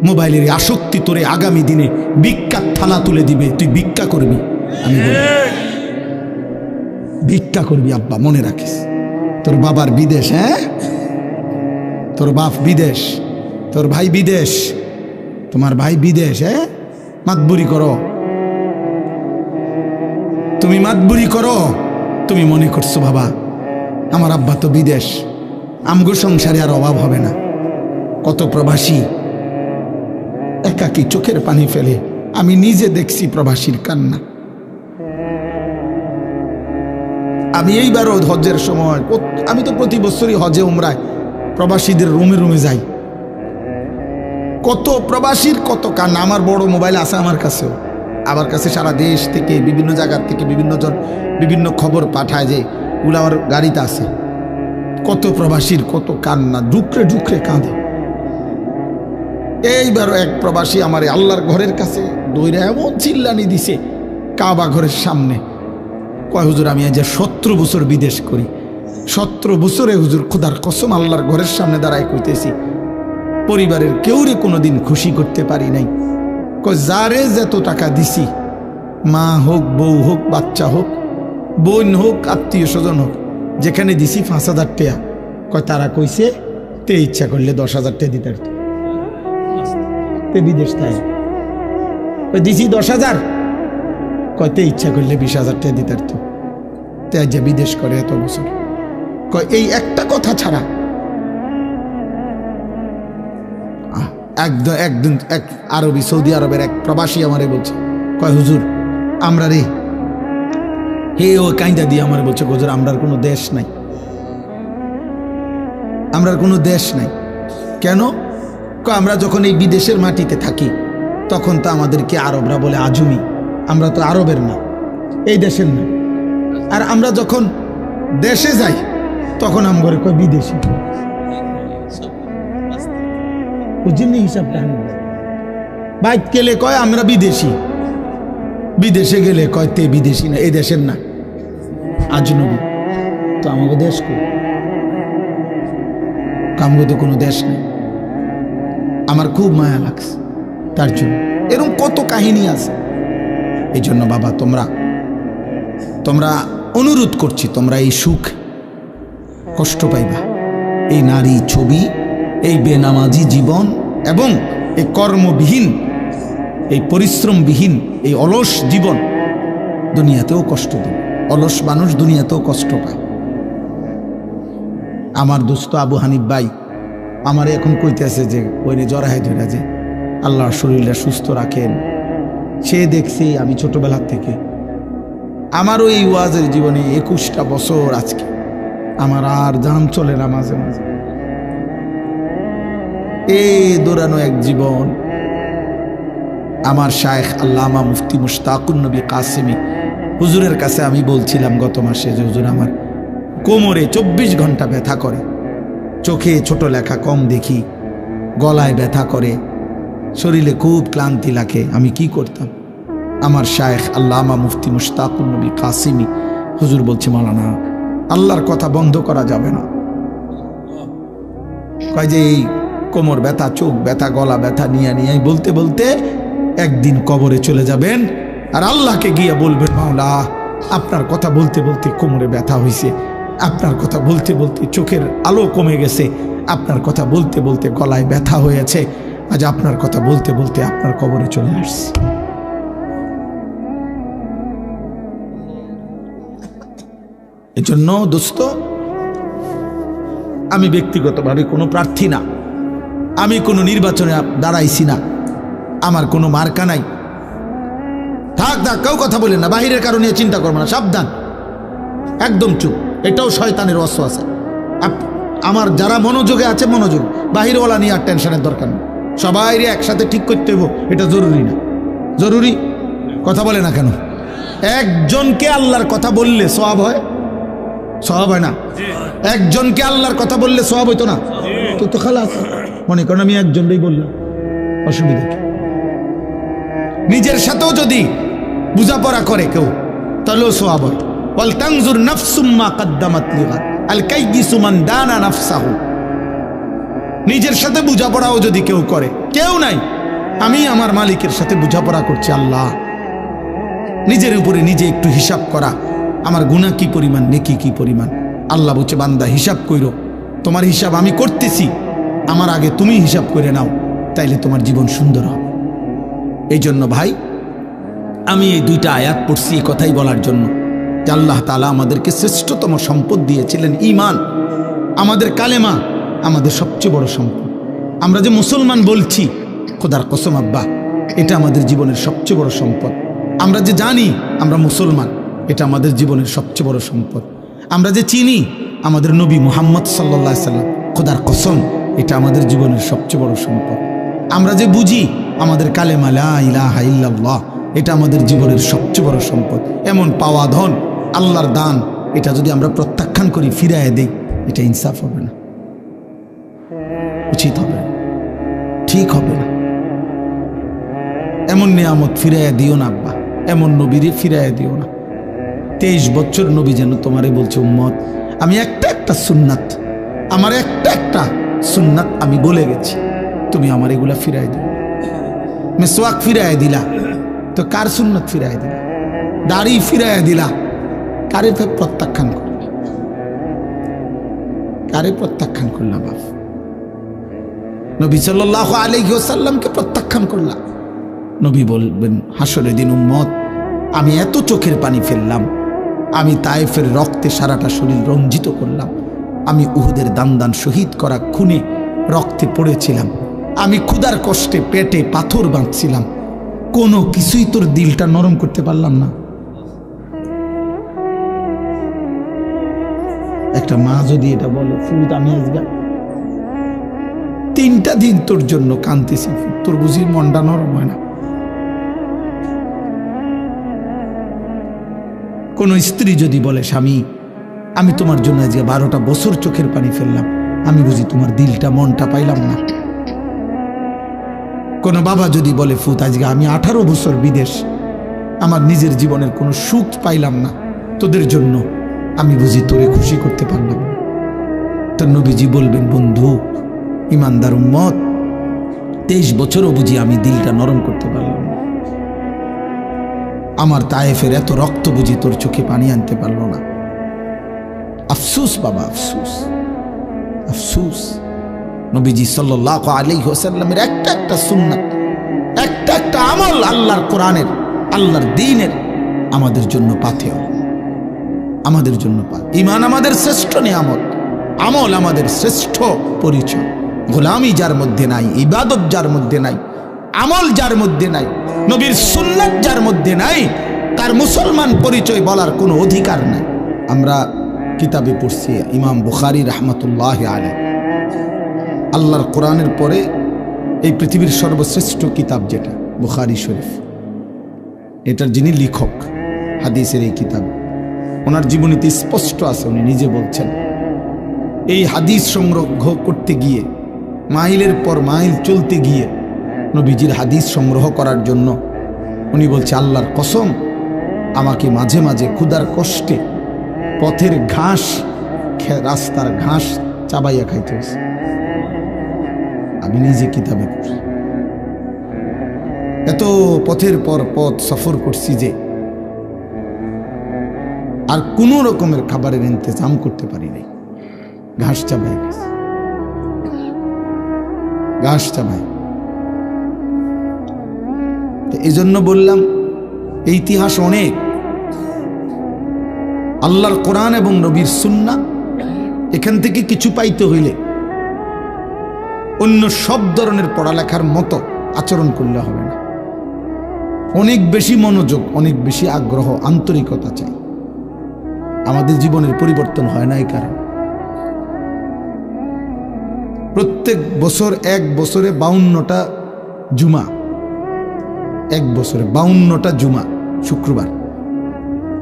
মোবাইলের আসক্তি তোরে আগামী দিনে ভিক্ষার থালা তুলে দিবে, তুই ভিক্ষা করবি। আমি বলি ভিক্ষা করবি আব্বা, মনে রাখিস। তোর বাবার বিদেশ, হ্যাঁ, তোর বাপ বিদেশ, তোর ভাই বিদেশ, তোমার ভাই বিদেশ, হ্যাঁ, মাতবুরি করো, তুমি মাতবুরি করো। তুমি মনে করছো বাবা আমার আব্বা তো বিদেশ, আমগো সংসারে আর অভাব হবে না। কত প্রবাসী একাকী চোখের পানি ফেলে, আমি নিজে দেখছি প্রবাসীর কান্না। আমি এইবারও হজের সময়, আমি তো প্রতি বছরই হজে উমরায় প্রবাসীদের রুমে রুমে যাই। কত প্রবাসীর কত কান্না। আমার বড় মোবাইল আছে আমার কাছেও, আমার কাছে সারা দেশ থেকে বিভিন্ন জায়গার থেকে বিভিন্ন জন বিভিন্ন খবর পাঠায়, যে ওগুলো আমার গাড়িতে আছে। কত প্রবাসীর কত কান্না, ডুকরে ডুকরে কাঁদে। এইবারও এক প্রবাসী আমার আল্লাহর ঘরের কাছে দৌড়ে এমন চিল্লানি দিছে কাবা ঘরের সামনে, কয় হুজুর আমি আজ 17 বছর বিদেশ করি, 17 বছরে হুজুর খোদার কসম আল্লাহর ঘরের সামনে দাঁড়ায় কইতেছি পরিবারের কেউরে কোনোদিন খুশি করতে পারি নাই। কয় যারে যত টাকা দিছি, মা হোক, বউ হোক, বাচ্চা হোক, বোন হোক, আত্মীয় স্বজন হোক, যেখানে দিছি 5,000 টাকা, কয় তারা কইছে তে ইচ্ছা করলে 10,000 টাকা দিতে পারত। বিদেশ তাই দিছি 10,000, কয়তে ইচ্ছা করলে 20,000 টাকা দিতে পারত। তে যে বিদেশ করে এত বছর, কয় এই একটা কথা ছাড়া। একদিন এক আরবি, সৌদি আরবের এক প্রবাসী আমারে বলছে, কয় হুজুর আমরা রে, হে ও কাইন্দা দিয়ে আমার বলছে হুজুর আমরার কোনো দেশ নাই, আমরার কোনো দেশ নাই। কেন? আমরা যখন এই বিদেশের মাটিতে থাকি তখন তো আমাদেরকে আরবরা বলে আজমি, আমরা তো আরবের না, এই দেশের না। আর আমরা যখন দেশে যাই তখন আমগরে কয় বিদেশি। বুঝিনি হিসাবটা? বাইক গেলে কয় আমরা বিদেশি, বিদেশে গেলে কয় তে বিদেশি না, এই দেশের না, আজনবী। তো আমাকে দেশ কই? আমগো তো কোনো দেশ নেই। আমার খুব মায়া লাগছে তার জন্য। এরকম কত কাহিনী আছে। এই জন্য বাবা তোমরা অনুরোধ করছি, তোমরা এই সুখ কষ্ট পাইবা, এই নারী ছবি, এই বেনামাজি জীবন এবং এই কর্মবিহীন, এই পরিশ্রমবিহীন, এই অলস জীবন দুনিয়াতেও কষ্ট দেয়। অলস মানুষ দুনিয়াতেও কষ্ট পায়। আমার দোস্ত আবু হানিফ ভাই আমার এখন কইতেছে যে ওইনে জরাহে ধরে, যে আল্লাহ শরীরটা সুস্থ রাখেন। সে দেখছি আমি ছোটবেলার থেকে, আমারও এই ওয়াজের জীবনে 21টা বছর আজকে, আমার আর জান চলে না মাঝে মাঝে। এই দৌড়ানো এক জীবন। আমার শায়েখ আল্লামা মুফতি মুশতাকুন নবী কাসেমি হুজুরের কাছে আমি বলছিলাম গত মাসে যে হুজুর আমার কোমরে 24 ঘন্টা ব্যথা করে, চোখে ছোট লেখা কম দেখি, গলায় ব্যথা করে, শরীরে খুব ক্লান্তি লাগে, আমি কি করতাম? আমার শায়েখ আল্লামা মুফতি মুশতাকুন নবী কাসেমি হুজুর বলছে মাওলানা আল্লাহর কথা বন্ধ করা যাবে না। কয় যে এই কোমর ব্যথা, চোখ ব্যথা, গলা ব্যথা নিয়ে বলতে বলতে একদিন কবরে চলে যাবেন, আর আল্লাহকে গিয়ে বলবেন মাওলা আপনার কথা বলতে বলতে কোমরে ব্যথা হয়েছে, আপনার কথা বলতে বলতে চোখের আলো কমে গেছে, আপনার কথা বলতে বলতে গলায় ব্যথা হয়েছে, আজ আপনার কথা বলতে বলতে আপনার কবরে চলে আসছে। এজন্য দোস্ত, আমি ব্যক্তিগতভাবে কোনো প্রার্থী না, আমি কোনো নির্বাচনে দাঁড়াইছি না, আমার কোনো মার্কা নাই। থাক কেউ কথা বলেন না, বাহিরের কারণে চিন্তা করবো না, সাবধান, একদম চুপ। এটাও শয়তানের ওয়াসওয়াসা। আমার যারা মনোযোগে আছে মনোযোগ, বাহিরওয়ালা নিয়ে আর টেনশনের দরকার নেই। সবাই একসাথে ঠিক করতে হইব, এটা জরুরি না? জরুরি। কথা বলে না কেন? একজনকে আল্লাহর কথা বললে সওয়াব হয়? সওয়াব হয় না? একজনকে আল্লাহর কথা বললে সওয়াব হইতো না? তো খালাস, মনে করেন আমি একজনই বললাম, অসুবিধা কি? নিজের সাথেও যদি বুঝাপড়া করে কেউ তাহলেও সওয়াব হয়। ওয়াল তানজুর নাফসুম মা কদ্দামাত লিগাদ আল কাইয়িসু মান দানা নাফসাহু। নিজের সাথে বোঝাপড়াও যদি কেউ করে, কেউ নাই, আমি আমার মালিকের সাথে বোঝাপড়া করছি। আল্লাহ, নিজের উপরে নিজে একটু হিসাব করা, আমার গুনাহ কি পরিমাণ, নেকি কি পরিমাণ। আল্লাহ বলছে, বান্দা হিসাব কইরো, তোমার হিসাব আমি করতেছি, আমার আগে তুমি হিসাব করে নাও, তাইলে তোমার জীবন সুন্দর হবে। এই জন্য ভাই, আমি এই দুইটা আয়াত পড়ছি এই কথাই বলার জন্য যে আল্লাহ তাআলা আমাদেরকে শ্রেষ্ঠতম সম্পদ দিয়েছিলেন ঈমান। আমাদের কালেমা আমাদের সবচেয়ে বড় সম্পদ। আমরা যে মুসলমান বলছি, খোদার কসম আব্বা, এটা আমাদের জীবনের সবচেয়ে বড় সম্পদ। আমরা যে জানি আমরা মুসলমান, এটা আমাদের জীবনের সবচেয়ে বড় সম্পদ। আমরা যে চিনি আমাদের নবী মুহাম্মদ সাল্লাল্লাহু আলাইহি সাল্লাম, খোদার কসম, এটা আমাদের জীবনের সবচেয়ে বড় সম্পদ। আমরা যে বুঝি আমাদের কালেমা লা ইলাহা ইল্লাল্লাহ, এটা আমাদের জীবনের সবচেয়ে বড় সম্পদ। এমন পাওয়া ধন, আল্লাহর দান, এটা যদি আমরা প্রত্যাখ্যান করি, ফিরায় দেই, এটা ইনসাফ হবে না, উচিত হবে না, ঠিক হবে না। এমন নিয়ামত ফিরাইয়া দিও না আব্বা, এমন নবীরে ফিরাইয়া দিও না। 23 বছর নবী যেন তোমারে বলছে, উম্মত, আমি একটা সুন্নাত, আমার একটা সুন্নাত আমি বলে গেছি, তুমি আমার এগুলা ফিরাই দিও। মিসওয়াক ফিরাই দিলা, তো কার সুন্নাত ফিরাই দিলা? দাড়ি ফিরাই দিলা, কারে প্রত্যাখ্যান করলা? কারে প্রত্যাখ্যান করলা বাপ? নবী সাল্লাল্লাহু আলাইহি ওয়াসাল্লামকে প্রত্যাখ্যান করলা। নবী বলবেন হাসরের দিন, উম্মত, আমি এত চোখের পানি ফেললাম, আমি তায়েফের রক্তে সারাটা শরীর রঞ্জিত করলাম, আমি উহুদের দান শহীদ করা খুনে রক্তে পড়েছিলাম, আমি ক্ষুধার কষ্টে পেটে পাথর বাঁধছিলাম, কোনো কিছুই তোর দিলটা নরম করতে পারলাম না। একটা মা যদি এটা বলে, ফুট, আমি আজকে 3টা দিন তোর জন্য কাঁদতেছি, তোর বুঝি মনটা নরম হয় না? কোন স্ত্রী যদি বলে, স্বামী, আমি তোমার জন্য আজকে 12টা বছর চোখের পানি ফেললাম, আমি বুঝি তোমার দিলটা, মনটা পাইলাম না? কোন বাবা যদি বলে, ফুত, আজকে আমি 18 বছর বিদেশ, আমার নিজের জীবনের কোনো সুখ পাইলাম না, তোদের জন্য আমি বুঝি তোরে খুশি করতে পারলাম না। তো নবীজি বলবেন, বন্ধু, ইমানদার উম্মত, 23 বছরও বুঝি আমি দিলটা নরম করতে পারলাম না। আমার তায়েফের এত রক্ত বুঝি তোর চোখে পানি আনতে পারলো না। আফসুস বাবা, আফসুস, আফসুস। নবীজি সাল্লাল্লাহু আলাইহি ওয়াসাল্লামের একটা সুন্নাত, একটা আমল, আল্লাহর কোরআনের, আল্লাহর দ্বীনের আমাদের জন্য পাথেয়, আমাদের জন্য ঈমান আমাদের শ্রেষ্ঠ নিয়ামত, আমল আমাদের শ্রেষ্ঠ পরিচয়। গোলামি যার মধ্যে নাই, ইবাদত যার মধ্যে নাই, আমল যার মধ্যে নাই, নবীর সুন্নাত যার মধ্যে নাই, তার মুসলমান পরিচয় বলার কোনো অধিকার নাই। আমরা কিতাবে পড়ছি, ইমাম বুখারী রাহমাতুল্লাহি আলাইহি, আল্লাহর কোরআনের পরে এই পৃথিবীর সর্বশ্রেষ্ঠ কিতাব যেটা বুখারী শরীফ, এটার যিনি লেখক হাদিসের এই কিতাব, ওনার জীবনীতে স্পষ্ট আছে, উনি নিজে বলছেন, এই হাদিস সংগ্রহ করতে গিয়ে মাইলের পর মাইল চলতে গিয়ে নবীজির হাদিস সংগ্রহ করার জন্য উনি বলছে, আল্লাহর কসম, আমাকে মাঝে মাঝে ক্ষুধার কষ্টে পথের ঘাস, রাস্তার ঘাস চাবাইয়া খাইতে হয়েছে। আমি নিজে কিতাবে পড়ি, এত পথের পর পথ সফর করছি যে আর কোনো রকমের খাবারের ইন্তজাম করতে পারি নাই, ঘাস চাবাই গেছে, ঘাস চাবাই। এই জন্য বললাম, এই ইতিহাস অনেক, আল্লাহর কোরআন এবং নবীর সুন্নাহ, এখান থেকে কিছু পাইতে হইলে অন্য সব ধরনের পড়ালেখার মতো আচরণ করলে হবে না। অনেক বেশি মনোযোগ, অনেক বেশি আগ্রহ, আন্তরিকতা চাই। আমাদের জীবনের পরিবর্তন হয় না এই কারণে। প্রত্যেক বছর, এক বছরে 52টা জুমা, এক বছরে 52টা জুমা, শুক্রবার,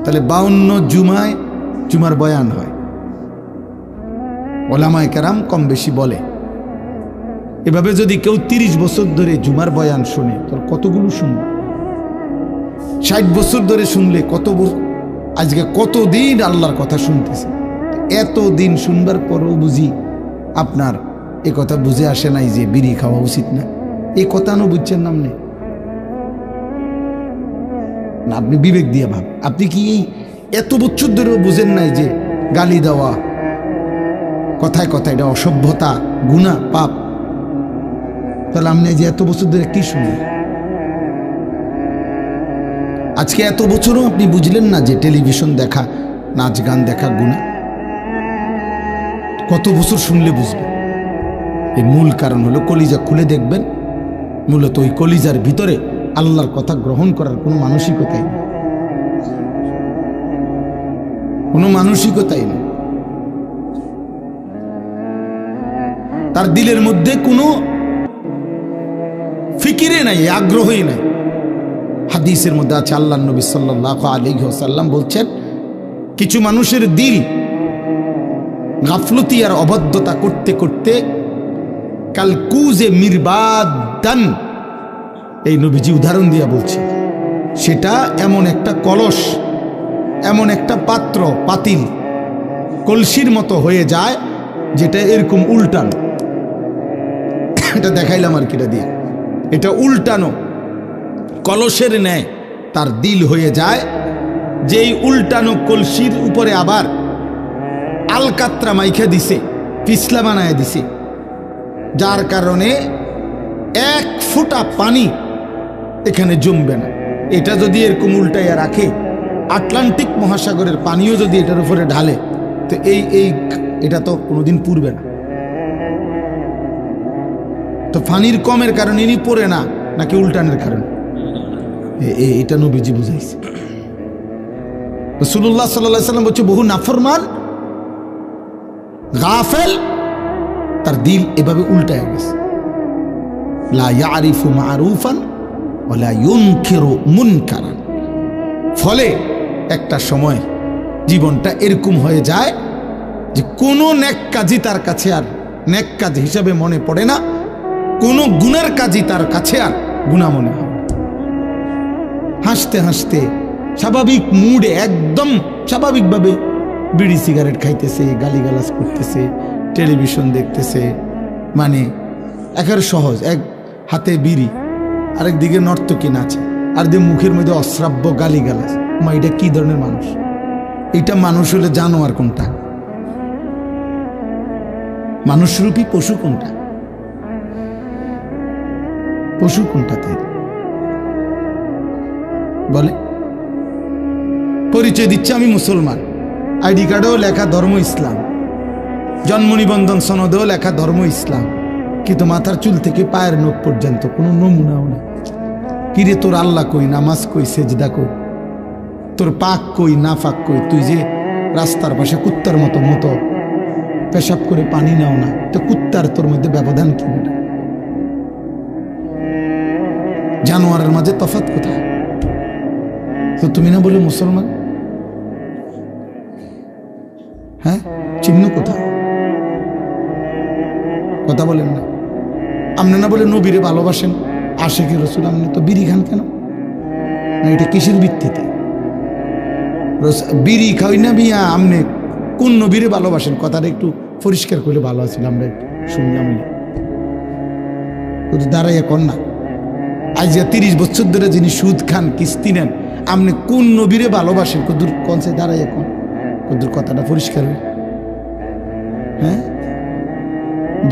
তাহলে 52 জুমায় জুমার বয়ান হয়। ওলামায়ে কেরাম কম বেশি বলে, এভাবে যদি কেউ 30 বছর ধরে জুমার বয়ান শুনে, তোর কতগুলো শুনবে? 60 বছর ধরে শুনলে কত, আজকে কতদিন আল্লাহর কথা শুনতেছে। এত দিন শুনবার পরও বুঝি আপনার এ কথা বুঝে আসে নাই যে বিড়ি খাওয়া উচিত না, এই কথা না বুঝছেন নামনে না? আপনি বিবেক দিয়ে ভাব, আপনি কি এই এত বছর ধরেও বুঝেন নাই যে গালি দেওয়া কথায় কথায় এটা অসভ্যতা, গুনাহ, পাপ? তাহলে আপনি যে এত বছর ধরে কি শুনলেন? আজকে এত বছরও আপনি বুঝলেন না যে টেলিভিশন দেখা, নাচ গান দেখা গুনাহ? কত বছর শুনলে বুঝবেন? এই মূল কারণ হলো কলিজা খুলে দেখবেন, মূলত ওই কলিজার ভিতরে আল্লাহর কথা গ্রহণ করার কোনো মানসিকতাই নেই, কোনো মানসিকতাই নেই। তার দিলের মধ্যে কোনো ফিকিরে নাই, আগ্রহই নাই। হাদিসের মধ্যে আছে, আল্লাহর নবী সাল্লাল্লাহু আলাইহি ওয়াসাল্লাম বলছেন, কিছু মানুষের দিল গাফলতি আর অবাধ্যতা করতে করতে কালকুজে মিরবাদান, এই নবীজি উদাহরণ দিয়া বলছে, সেটা এমন একটা কলস, এমন একটা পাত্র, পাতিল, কলসির মতো হয়ে যায় যেটা এরকম উল্টানো। এটা দেখাইলাম আর কিটা দিয়ে, এটা উল্টানো কলসের ন্যায় তার দিল হয়ে যায়, যেই উল্টানো কলসির উপরে আবার আলকাত্রা মাইখা দিছে, পিছলা বানায় দিছে, যার কারণে এক ফোঁটা পানি এখানে জমবে না। এটা যদি এরকম উল্টাইয়া রাখে, আটলান্টিক মহাসাগরের পানিও যদি এটার উপরে ঢালে, তো এটা তো কোনোদিন পুড়বে না। তো পানির কমের কারণে ইনি পড়ে না, নাকি উল্টানের কারণে? এটা নবীজি বুঝাইছে। রাসূলুল্লাহ সাল্লাল্লাহু আলাইহি ওয়াসাল্লাম বলছে, বহু নাফরমান গাফেল তার দিল এভাবে উল্টায় গেছে। লা ইয়ারিফু মারুফান ওয়া লা ইউনকিরু মুনকারান। ফলে একটা সময় জীবনটা এরকম হয়ে যায় যে কোনো নেক কাজই তার কাছে আর নেক কাজ হিসাবে মনে পড়ে না, কোনো গুনার কাজই তার কাছে আর গুনাহ মনে হয়। হাসতে হাসতে স্বাভাবিক মুডে, একদম স্বাভাবিকভাবে বিড়ি সিগারেট খাইতেছে, গালিগালাজ করতেছে, টেলিভিশন দেখতেছে, মানে একের সহজ, এক হাতে বিড়ি, আরেক দিকে নর্তকী নাচে, আর দিয়ে মুখের মধ্যে অশ্রাব্য গালিগালাজ। মা, এটা কি ধরনের মানুষ? এটা মানুষ হলে জানোয়ার কোনটা? মানুষরূপী পশু কোনটা? পশু কোনটা? তাই বলে পরিচয় দিচ্ছে আমি মুসলমান, আইডি কার্ডেও লেখা ধর্ম ইসলাম, জন্ম নিবন্ধন সনদেও লেখা ধর্ম ইসলাম, কিন্তু মাথার চুল থেকে পায়ের নখ পর্যন্ত কোনো নমুনাও নেই। কিরে, তোর আল্লাহ কই, নামাজ কই, সেজদা কই, তোর পাক কই, না পাক কই? তুই যে রাস্তার পাশে কুত্তার মতো মতো পেশাব করে পানি নাও না, তো কুত্তার তোর মধ্যে ব্যবধান কি? জানোয়ারের মাঝে তফাৎ কোথায়? তো তুমি না বলে মুসলমান, হ্যাঁ, চিহ্ন কোথায়? কথা বলেন না। আপনি না বলে নবীরে ভালোবাসেন, আশিকি রাসূল, আপনি তো বিড়ি খান কেন? না, এটা কিসের ভিত্তিতে? বিড়ি খাই না বিয়া, আপনি কোন নবীরে ভালোবাসেন? কথাটা একটু পরিষ্কার করলে ভালো আছিল, আমরা একটু শুনলাম। দাঁড়াইয়া কর না। আজ 30 বছর ধরে যিনি সুদ খান, কিস্তি নেন, আপনি কোন নবীরে ভালোবাসেন? কদুর কনসে দাঁড়াইয়া কোন কদুর কথাটা পরিষ্কার হয়ে, হ্যাঁ?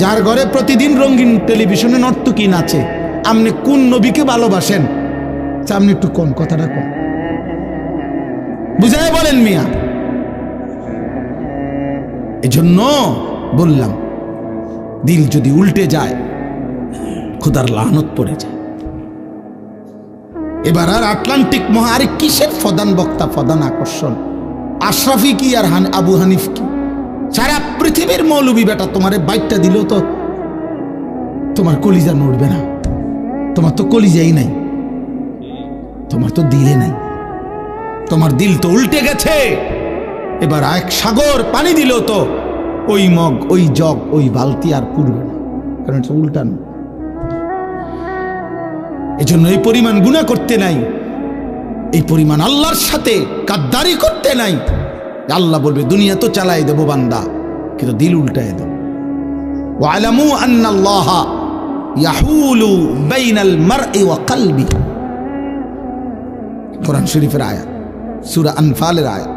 যার ঘরে প্রতিদিন রঙিন টেলিভিশনে নর্তকী নাচে, আপনি কোন নবীকে ভালোবাসেন? আপনি একটু কোন কথাটা কোন বুঝায় বলেন মিয়া। এজন্য বললাম, দিল যদি উল্টে যায়, খোদার লানত পড়ে যায়। এবার আর আটলান্টিক মহারে কিসের প্রধান বক্তা, প্রধান আকর্ষণ? আশরাফি কি আর আবু হানিফ কি? সারা পৃথিবীর মৌলবী বেটা তোমারে বাইকটা দিল তো তোমার কলিজা নড়বে না। তোমার তো কলিজাই নাই, তোমার তো দিলে নাই, তোমার দিল তো উল্টে গেছে। এবার এক সাগর পানি দিল তো ওই মগ, ওই জগ, ওই বালতি আর পুড়বে না, কারণ এটা উল্টানো। এজন্য এই পরিমাণ গুনাহ করতে নাই, এই পরিমাণ আল্লাহর সাথে গাদ্দারি করতে নাই। আল্লাহ বলবে দুনিয়া তো চালাই দেবো বান্দা, কিন্তু দিল উল্টায় দেব। ওয়ালামু আন্নাল্লাহা ইয়াহুলু বাইনাল মারই ওয়া কলবি। কোরআন শরীফের আয়াত, সূরা আনফালের আয়াত।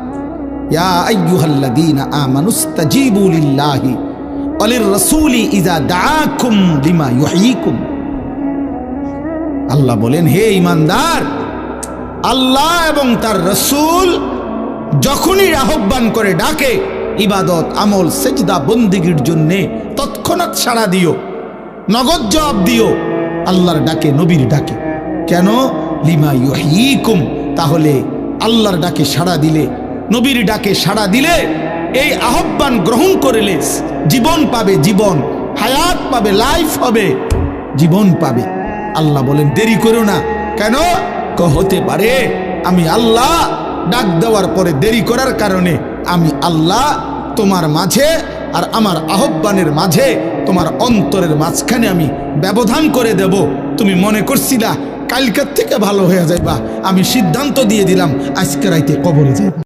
ইয়া আইয়ুহাল্লাযীনা আমানুস্তাজীবু লিল্লাহি ওয়া লির-রাসূলি ইযা দাআকুম লিমা ইউহয়িকুম। আল্লাহ বলেন, হে ঈমানদার, আল্লাহ এবং তার রাসূল যখনই আহ্বান করে ডাকে ইবাদত, আমল, সেজদা, বন্দেগীর জন্য তৎক্ষণাৎ সাড়া দিও, নগদ জবাব দিও। আল্লাহর ডাকে, নবীর ডাকে। কেন? লিমা ইউহয়িকুম। তাহলে আল্লাহর ডাকে সাড়া দিলে, নবীর ডাকে সাড়া দিলে, এই আহ্বান গ্রহণ করলে জীবন পাবে, জীবন, হায়াত পাবে, লাইফ হবে, জীবন পাবে। আল্লাহ বলেন দেরি করো না। কেন? হতে পারে আমি আল্লাহ ডাক দেওয়ার পরে দেরি করার কারণে আমি আল্লাহ তোমার মাঝে আর আমার আহ্বানের মাঝে, তোমার অন্তরের মাঝখানে আমি ব্যবধান করে দেব। তুমি মনে করছিলা কালকের থেকে ভালো হয়ে যাইবা, আমি সিদ্ধান্ত দিয়ে দিলাম আজকে রাইতে কবরে যাইবা।